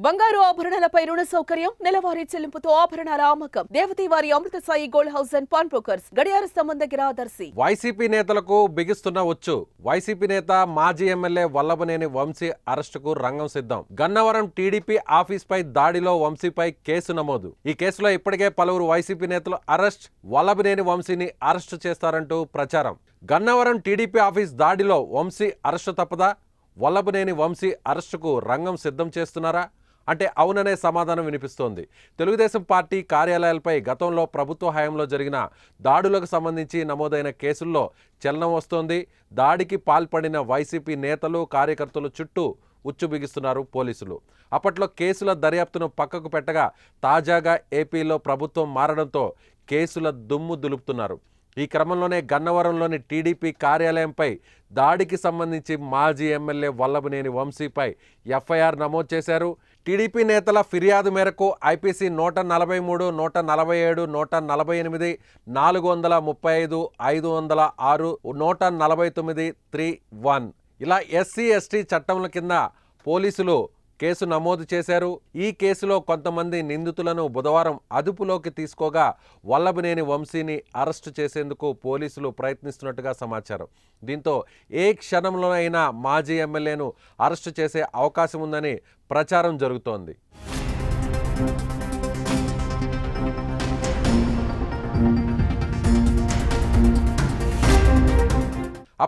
బంగారు ఆభరణాలపై రుణ సౌకర్యం నెలవారీ చెల్లింపుతో ఆభరణాల అమ్మకం దేవతీవారి Amruthasai gold house and pawn brokers గడియార స్తంభం దగ్గర దర్శి. వైసీపీ నేతలకు బిగిస్తున్న వచ్చు. వైసీపీ నేత మాజీ ఎమ్మెల్యే వల్లభనేని వంశీ అరెస్టుకు రంగం సిద్ధం. గన్నవరం టీడీపీ ఆఫీస్ పై దాడిలో వంశీపై కేసు నమోదు. ఈ కేసులో ఇప్పటికే పలువురు వైసీపీ నేతలు అరెస్ట్. వల్లభనేని వంశీని అరెస్టు చేస్తారంటూ ప్రచారం. గన్నవరం టీడీపీ ఆఫీస్ దాడిలో వంశీ అరెస్టు తప్పదా? వల్లభనేని వంశీ అరెస్టుకు రంగం సిద్ధం చేస్తున్నారా అంటే అవుననే సమాధానం వినిపిస్తోంది. తెలుగుదేశం పార్టీ కార్యాలయాలపై గతంలో ప్రభుత్వ హయాంలో జరిగిన దాడులకు సంబంధించి నమోదైన కేసుల్లో చలనం వస్తోంది. దాడికి పాల్పడిన వైసీపీ నేతలు కార్యకర్తలు చుట్టూ ఉచ్చు బిగిస్తున్నారు పోలీసులు. అప్పట్లో కేసుల దర్యాప్తును పక్కకు పెట్టగా తాజాగా ఏపీలో ప్రభుత్వం మారడంతో కేసుల దుమ్ము దులుపుతున్నారు. ఈ క్రమంలోనే గన్నవరంలోని టీడీపీ కార్యాలయంపై దాడికి సంబంధించి మాజీ ఎమ్మెల్యే వల్లభనేని వంశీపై ఎఫ్ఐఆర్ నమోదు చేశారు. టీడీపీ నేతల ఫిర్యాదు మేరకు ఐపీసీ 143, 147, 148, 435, 506, 149(3)(1) ఇలా ఎస్సీ ఎస్టీ చట్టంల కింద పోలీసులు కేసు నమోదు చేశారు. ఈ కేసులో కొంతమంది నిందితులను బుధవారం అదుపులోకి తీసుకోగా వల్లభనేని వంశీని అరెస్టు చేసేందుకు పోలీసులు ప్రయత్నిస్తున్నట్టుగా సమాచారం. దీంతో ఏ క్షణంలోనైనా మాజీ ఎమ్మెల్యేను అరెస్టు చేసే అవకాశం ఉందని ప్రచారం జరుగుతోంది.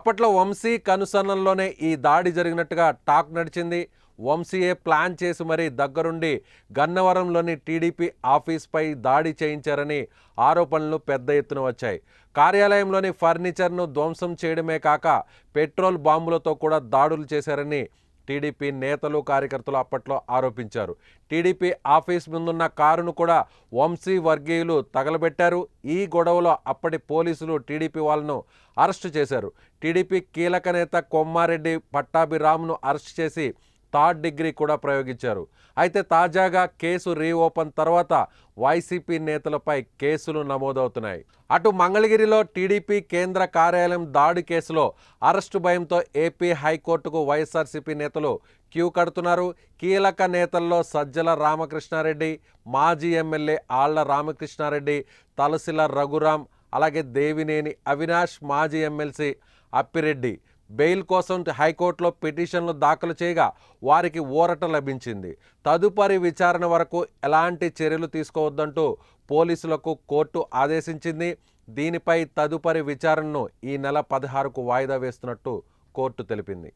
అప్పట్లో వంశీ కనుసన్నల్లోనే ఈ దాడి జరిగినట్టుగా టాక్ నడిచింది. వంశీయే ప్లాన్ చేసి మరీ దగ్గరుండి గన్నవరంలోని టీడీపీ ఆఫీస్పై దాడి చేయించారని ఆరోపణలు పెద్ద ఎత్తున వచ్చాయి. కార్యాలయంలోని ఫర్నిచర్ను ధ్వంసం చేయడమే కాక పెట్రోల్ బాంబులతో కూడా దాడులు చేశారని టీడీపీ నేతలు కార్యకర్తలు అప్పట్లో ఆరోపించారు. టీడీపీ ఆఫీస్ ముందున్న కారును కూడా వంశీ వర్గీయులు తగలబెట్టారు. ఈ గొడవలో అప్పటి పోలీసులు టీడీపీ వాళ్ళను అరెస్టు చేశారు. టీడీపీ కీలక నేత కొమ్మారెడ్డి పట్టాభిరామ్ను అరెస్టు చేసి థర్డ్ డిగ్రీ కూడా ప్రయోగించారు. అయితే తాజాగా కేసు రీఓపెన్ తర్వాత వైసీపీ నేతలపై కేసులు నమోదవుతున్నాయి. అటు మంగళగిరిలో టీడీపీ కేంద్ర కార్యాలయం దాడి కేసులో అరెస్టు భయంతో ఏపీ హైకోర్టుకు వైఎస్ఆర్సీపీ నేతలు క్యూ కడుతున్నారు. కీలక నేతల్లో సజ్జల రామకృష్ణారెడ్డి, మాజీ ఎమ్మెల్యే ఆళ్ల రామకృష్ణారెడ్డి, తలసిల రఘురాం, అలాగే దేవినేని అవినాష్, మాజీ ఎమ్మెల్సీ అప్పిరెడ్డి బెయిల్ కోసం హైకోర్టులో పిటిషన్లు దాఖలు చేయగా వారికి ఊరట లభించింది. తదుపరి విచారణ వరకు ఎలాంటి చర్యలు తీసుకోవద్దంటూ పోలీసులకు కోర్టు ఆదేశించింది. దీనిపై తదుపరి విచారణను ఈ నెల 16కు వాయిదా వేస్తున్నట్టు కోర్టు తెలిపింది.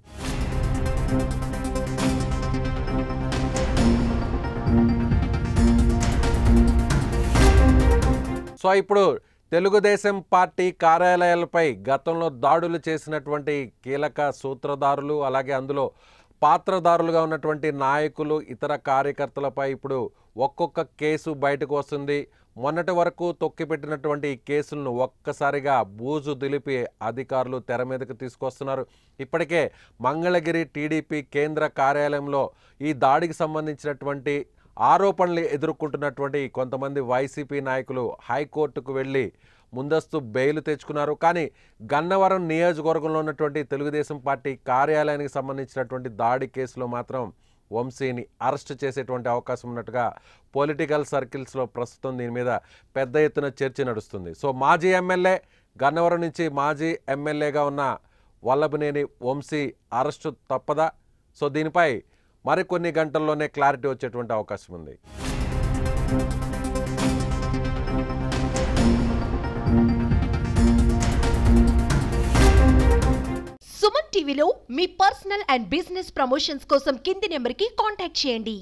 సో ఇప్పుడు తెలుగుదేశం పార్టీ కార్యాలయాలపై గతంలో దాడులు చేసినటువంటి కీలక సూత్రధారులు, అలాగే అందులో పాత్రధారులుగా ఉన్నటువంటి నాయకులు, ఇతర కార్యకర్తలపై ఇప్పుడు ఒక్కొక్క కేసు బయటకు వస్తుంది. మొన్నటి వరకు తొక్కిపెట్టినటువంటి ఈ కేసులను ఒక్కసారిగా బూజు దులిపి అధికారులు తెర మీదకు తీసుకొస్తున్నారు. ఇప్పటికే మంగళగిరి టీడీపీ కేంద్ర కార్యాలయంలో ఈ దాడికి సంబంధించినటువంటి ఆరోపణలు ఎదుర్కొంటున్నటువంటి కొంతమంది వైసీపీ నాయకులు హైకోర్టుకు వెళ్ళి ముందస్తు బెయిల్ తెచ్చుకున్నారు. కానీ గన్నవరం నియోజకవర్గంలో ఉన్నటువంటి తెలుగుదేశం పార్టీ కార్యాలయానికి సంబంధించినటువంటి దాడి కేసులో మాత్రం వంశీని అరెస్ట్ చేసేటువంటి అవకాశం ఉన్నట్టుగా పొలిటికల్ సర్కిల్స్లో ప్రస్తుతం దీని మీద పెద్ద ఎత్తున చర్చ నడుస్తుంది. సో మాజీ ఎమ్మెల్యే, గన్నవరం నుంచి మాజీ ఎమ్మెల్యేగా ఉన్న వల్లభనేని వంశీ అరెస్టు తప్పదా? సో దీనిపై మరికొన్ని గంటల్లోనే క్లారిటీ వచ్చేటువంటి అవకాశం ఉంది. సుమన్ టీవీలో మీ పర్సనల్ అండ్ బిజినెస్ ప్రమోషన్స్ కోసం కింది నెంబర్కి కాంటాక్ట్ చేయండి.